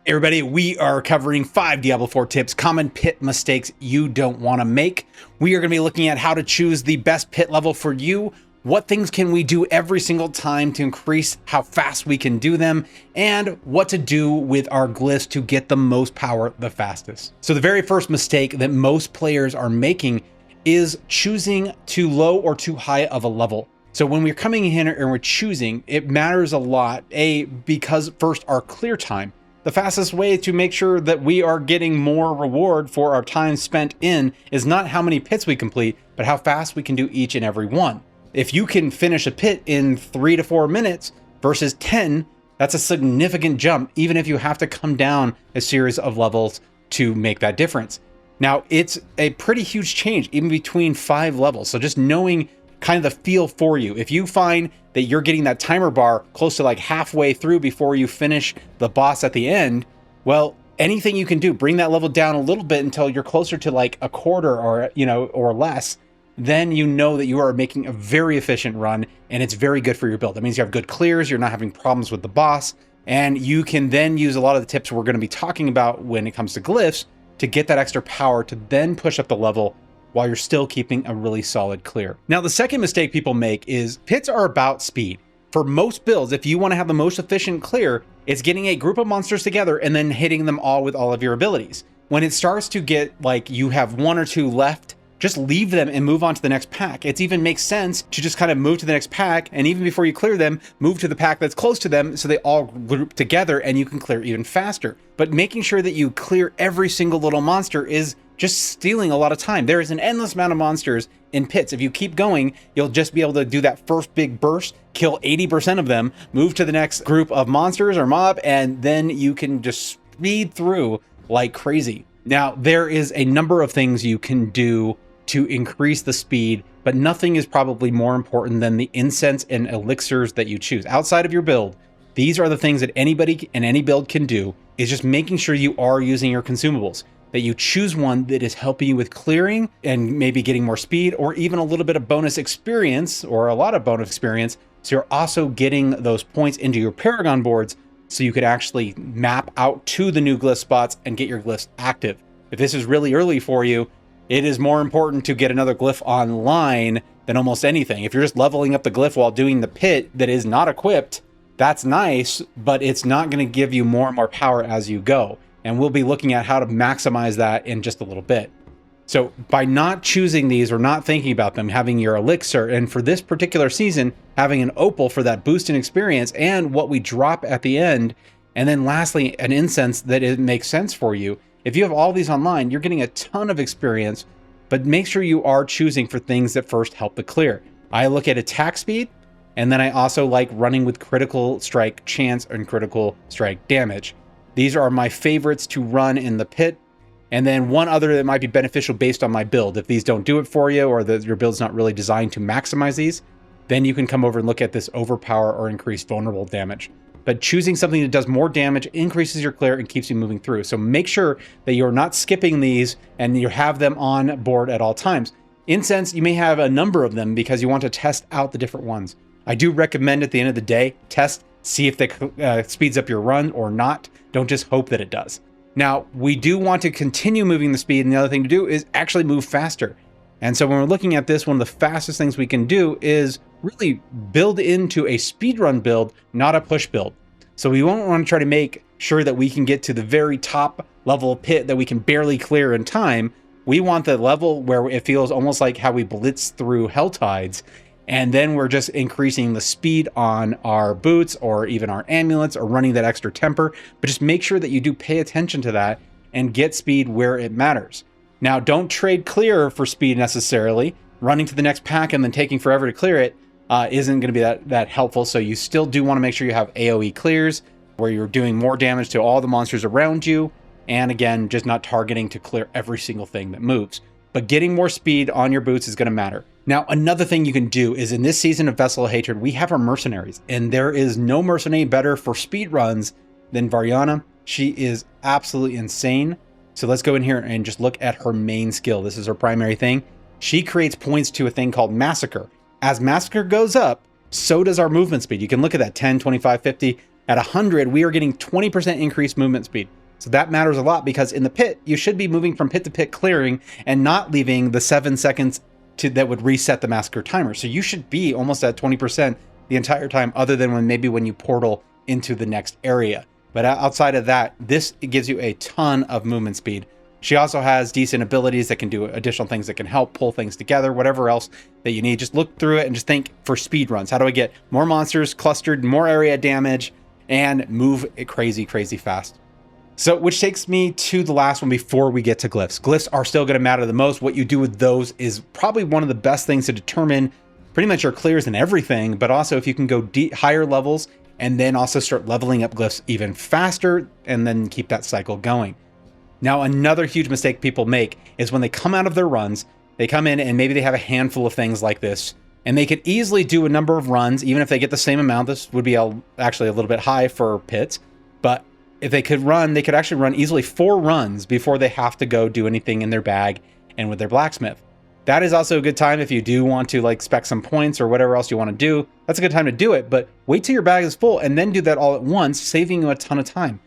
Everybody, we are covering 5 Diablo 4 tips, common pit mistakes you don't want to make. We are going to be looking at how to choose the best pit level for you, what things can we do every single time to increase how fast we can do them, and what to do with our glyphs to get the most power the fastest. So the very first mistake that most players are making is choosing too low or too high of a level. So when we're coming in here and we're choosing, it matters a lot, because first our clear time. The fastest way to make sure that we are getting more reward for our time spent in is not how many pits we complete, but how fast we can do each and every one. If you can finish a pit in 3 to 4 minutes versus 10, that's a significant jump, even if you have to come down a series of levels to make that difference. Now, it's a pretty huge change, even between 5 levels. So just knowing kind of the feel for you. If you find that you're getting that timer bar close to like halfway through before you finish the boss at the end, well, anything you can do, bring that level down a little bit until you're closer to like a quarter or, or less, then you know that you are making a very efficient run and it's very good for your build. That means you have good clears, you're not having problems with the boss, and you can then use a lot of the tips we're going to be talking about when it comes to glyphs to get that extra power to then push up the level while you're still keeping a really solid clear. Now, the second mistake people make is pits are about speed. For most builds, if you want to have the most efficient clear, it's getting a group of monsters together and then hitting them all with all of your abilities. When it starts to get like you have 1 or 2 left, just leave them and move on to the next pack. It even makes sense to just kind of move to the next pack, and even before you clear them, move to the pack that's close to them so they all group together and you can clear even faster. But making sure that you clear every single little monster is just stealing a lot of time. There is an endless amount of monsters in pits. If you keep going, you'll just be able to do that first big burst, kill 80% of them, move to the next group of monsters or mob, and then you can just speed through like crazy. Now, there is a number of things you can do to increase the speed, but nothing is probably more important than the incense and elixirs that you choose. Outside of your build, these are the things that anybody in any build can do, is just making sure you are using your consumables, that you choose one that is helping you with clearing and maybe getting more speed or even a little bit of bonus experience or a lot of bonus experience. So you're also getting those points into your Paragon boards so you could actually map out to the new glyph spots and get your glyphs active. If this is really early for you, it is more important to get another glyph online than almost anything. If you're just leveling up the glyph while doing the pit that is not equipped, that's nice, but it's not going to give you more and more power as you go. And we'll be looking at how to maximize that in just a little bit. So by not choosing these or not thinking about them, having your elixir, and for this particular season, having an opal for that boost in experience and what we drop at the end, and then lastly, an incense that it makes sense for you. If you have all these online, you're getting a ton of experience, but make sure you are choosing for things that first help the clear. I look at attack speed, and then I also like running with critical strike chance and critical strike damage. These are my favorites to run in the pit. And then one other that might be beneficial based on my build. If these don't do it for you, or your build's not really designed to maximize these, then you can come over and look at this overpower or increase vulnerable damage. But choosing something that does more damage increases your clear and keeps you moving through. So make sure that you're not skipping these and you have them on board at all times. Incense, you may have a number of them because you want to test out the different ones. I do recommend at the end of the day, test, see if it speeds up your run or not. Don't just hope that it does. Now, we do want to continue moving the speed, and the other thing to do is actually move faster. And so when we're looking at this, one of the fastest things we can do is really build into a speedrun build, not a push build. So we won't want to try to make sure that we can get to the very top level pit that we can barely clear in time. We want the level where it feels almost like how we blitz through Helltides. And then we're just increasing the speed on our boots or even our amulets or running that extra temper. But just make sure that you do pay attention to that and get speed where it matters. Now, don't trade clear for speed necessarily. Running to the next pack and then taking forever to clear it isn't going to be that helpful. So you still do want to make sure you have AoE clears where you're doing more damage to all the monsters around you. And again, just not targeting to clear every single thing that moves. But getting more speed on your boots is going to matter. Now, another thing you can do is in this season of Vessel of Hatred, we have our mercenaries, and there is no mercenary better for speed runs than Variana. She is absolutely insane. So let's go in here and just look at her main skill. This is her primary thing. She creates points to a thing called Massacre. As Massacre goes up, so does our movement speed. You can look at that 10, 25, 50. At 100, we are getting 20% increased movement speed. So that matters a lot because in the pit, you should be moving from pit to pit clearing and not leaving the 7 seconds that would reset the massacre timer. So you should be almost at 20% the entire time, other than when you portal into the next area. But outside of that, it gives you a ton of movement speed. She also has decent abilities that can do additional things that can help pull things together, whatever else that you need. Just look through it and just think for speed runs. How do I get more monsters clustered, more area damage, and move it crazy, crazy fast? So, which takes me to the last one before we get to glyphs. Glyphs are still going to matter the most. What you do with those is probably one of the best things to determine pretty much your clears and everything, but also if you can go higher levels and then also start leveling up glyphs even faster and then keep that cycle going. Now, another huge mistake people make is when they come out of their runs, they come in and maybe they have a handful of things like this, and they could easily do a number of runs, even if they get the same amount. This would be actually a little bit high for pits, but if they could actually run easily 4 runs before they have to go do anything in their bag and with their blacksmith. That is also a good time if you do want to like spec some points or whatever else you want to do. That's a good time to do it, but wait till your bag is full and then do that all at once, saving you a ton of time.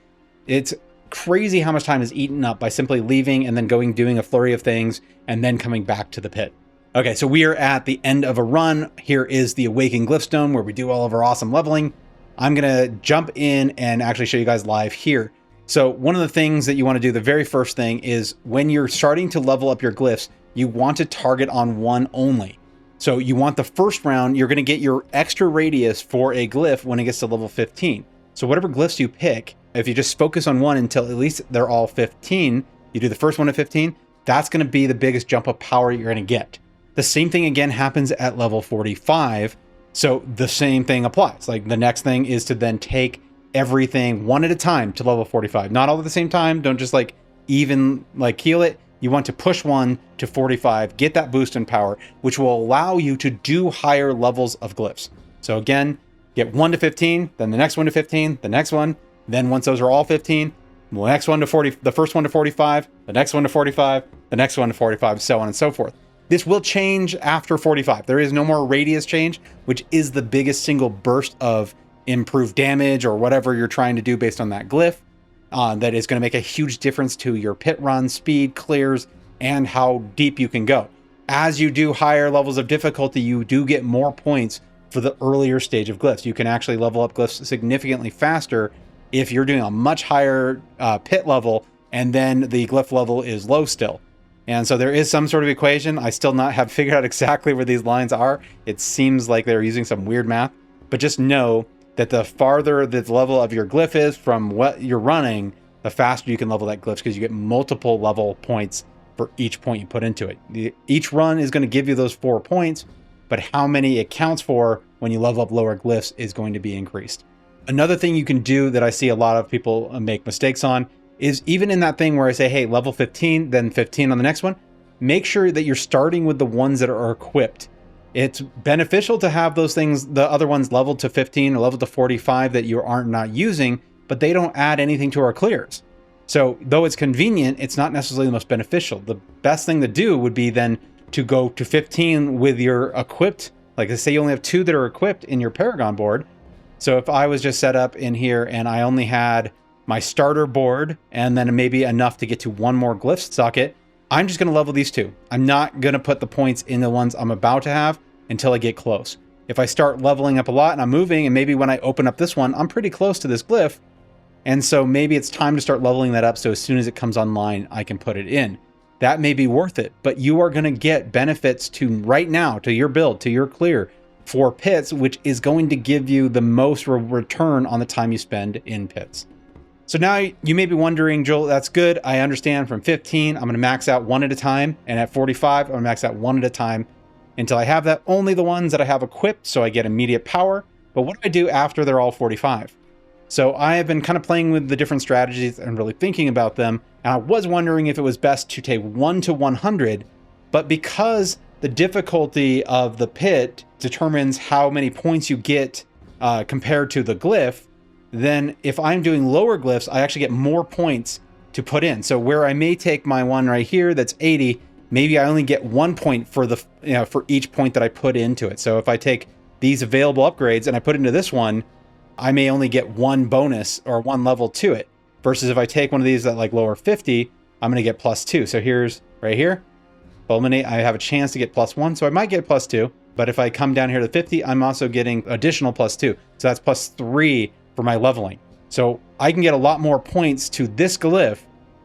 It's crazy how much time is eaten up by simply leaving and then doing a flurry of things and then coming back to the pit. Okay, so we are at the end of a run. Here is the Awakened Glyphstone where we do all of our awesome leveling. I'm gonna jump in and actually show you guys live here. So one of the things that you want to do, the very first thing, is when you're starting to level up your glyphs, you want to target on one only. So you want the first round, you're gonna get your extra radius for a glyph when it gets to level 15. So whatever glyphs you pick, if you just focus on one until at least they're all 15, you do the first one at 15, that's gonna be the biggest jump of power you're gonna get. The same thing again happens at level 45. So the same thing applies. Like the next thing is to then take everything one at a time to level 45. Not all at the same time. Don't just keel it. You want to push one to 45, get that boost in power, which will allow you to do higher levels of glyphs. So again, get 1 to 15, then the next one to 15, the next one. Then once those are all 15, the next one to 40, the first one to 45, the next one to 45, the next one to 45, so on and so forth. This will change after 45. There is no more radius change, which is the biggest single burst of improved damage or whatever you're trying to do based on that glyph. That is going to make a huge difference to your pit run, speed, clears, and how deep you can go. As you do higher levels of difficulty, you do get more points for the earlier stage of glyphs. You can actually level up glyphs significantly faster if you're doing a much higher pit level and then the glyph level is low still. And so there is some sort of equation. I still not have figured out exactly where these lines are. It seems like they're using some weird math, but just know that the farther the level of your glyph is from what you're running, the faster you can level that glyph because you get multiple level points for each point you put into it. Each run is going to give you those 4 points, but how many it counts for when you level up lower glyphs is going to be increased. Another thing you can do that I see a lot of people make mistakes on is even in that thing where I say, hey, level 15, then 15 on the next one, make sure that you're starting with the ones that are equipped. It's beneficial to have those things, the other ones leveled to 15 or leveled to 45 that you aren't not using, but they don't add anything to our clears. So though it's convenient, it's not necessarily the most beneficial. The best thing to do would be then to go to 15 with your equipped, like say you only have 2 that are equipped in your Paragon board. So if I was just set up in here and I only had my starter board and then maybe enough to get to 1 more glyph socket, I'm just going to level these 2. I'm not going to put the points in the ones I'm about to have until I get close. If I start leveling up a lot and I'm moving, and maybe when I open up this one, I'm pretty close to this glyph. And so maybe it's time to start leveling that up so as soon as it comes online, I can put it in. That may be worth it, but you are going to get benefits to right now, to your build, to your clear for pits, which is going to give you the most return on the time you spend in pits. So now you may be wondering, Joel, that's good. I understand from 15, I'm going to max out 1 at a time. And at 45, I'm going to max out 1 at a time until I have that. Only the ones that I have equipped, so I get immediate power. But what do I do after they're all 45? So I have been kind of playing with the different strategies and really thinking about them. And I was wondering if it was best to take 1 to 100, but because the difficulty of the pit determines how many points you get compared to the glyph, then if I'm doing lower glyphs, I actually get more points to put in. So where I may take my one right here that's 80, maybe I only get 1 point for for each point that I put into it. So if I take these available upgrades and I put into this one, I may only get one bonus or one level to it. Versus if I take one of these at like lower 50, I'm going to get +2. So here's right here, Fulminate, I have a chance to get +1. So I might get +2. But if I come down here to 50, I'm also getting additional +2. So that's +3 for my leveling. So I can get a lot more points to this glyph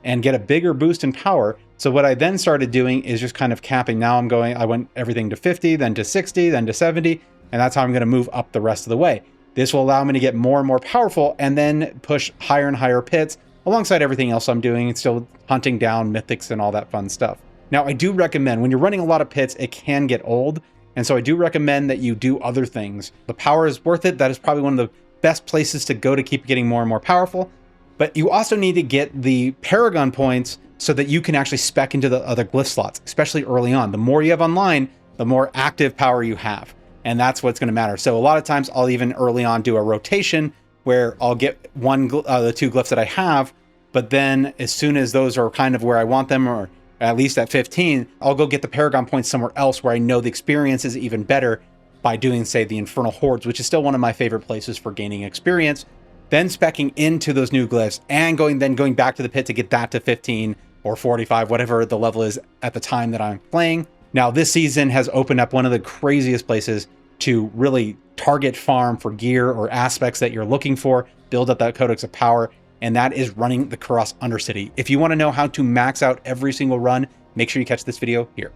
and get a bigger boost in power. So what I then started doing is just kind of capping. Now I went everything to 50, then to 60, then to 70. And that's how I'm going to move up the rest of the way. This will allow me to get more and more powerful and then push higher and higher pits alongside everything else I'm doing. It's still hunting down mythics and all that fun stuff. Now, I do recommend when you're running a lot of pits, it can get old. And so I do recommend that you do other things. The power is worth it. That is probably one of the best places to go to keep getting more and more powerful. But you also need to get the Paragon points so that you can actually spec into the other glyph slots, especially early on. The more you have online, the more active power you have. And that's what's going to matter. So a lot of times I'll even early on do a rotation where I'll get the 2 glyphs that I have, but then as soon as those are kind of where I want them, or at least at 15, I'll go get the Paragon points somewhere else where I know the experience is even better by doing, say, the Infernal Hordes, which is still one of my favorite places for gaining experience. Then speccing into those new glyphs and going back to the pit to get that to 15 or 45, whatever the level is at the time that I'm playing. Now, this season has opened up one of the craziest places to really target farm for gear or aspects that you're looking for, build up that Codex of Power, and that is running the Kurast Undercity. If you want to know how to max out every single run, make sure you catch this video here.